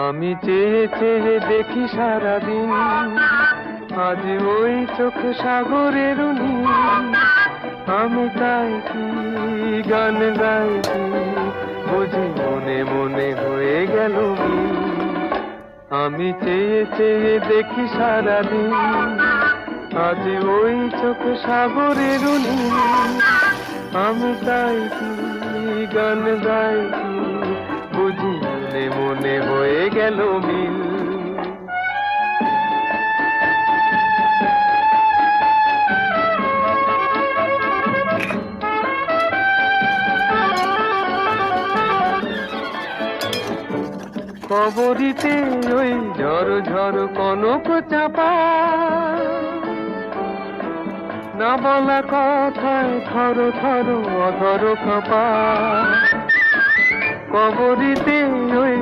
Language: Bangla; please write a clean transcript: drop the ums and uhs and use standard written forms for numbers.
আমি চেয়ে চেয়ে দেখি সারাদিন, আজ ওই চোখ সাগরের নীল। আমি তাই কি গান গাইছি, বুঝি মনে মনে হয়ে গেল মিল। আমি চেয়ে চেয়ে দেখি সারাদিন, আজ ওই চোখ সাগরের নীল। আমি তাই কি গান গাইছি, বুঝি মনে মনে হয়ে গেল মিল। কবরিতে ওই ঝড় ঝড় কনক চাপা, না বলা কথায় থর থর অধর কাঁপা। কবরিতে ওই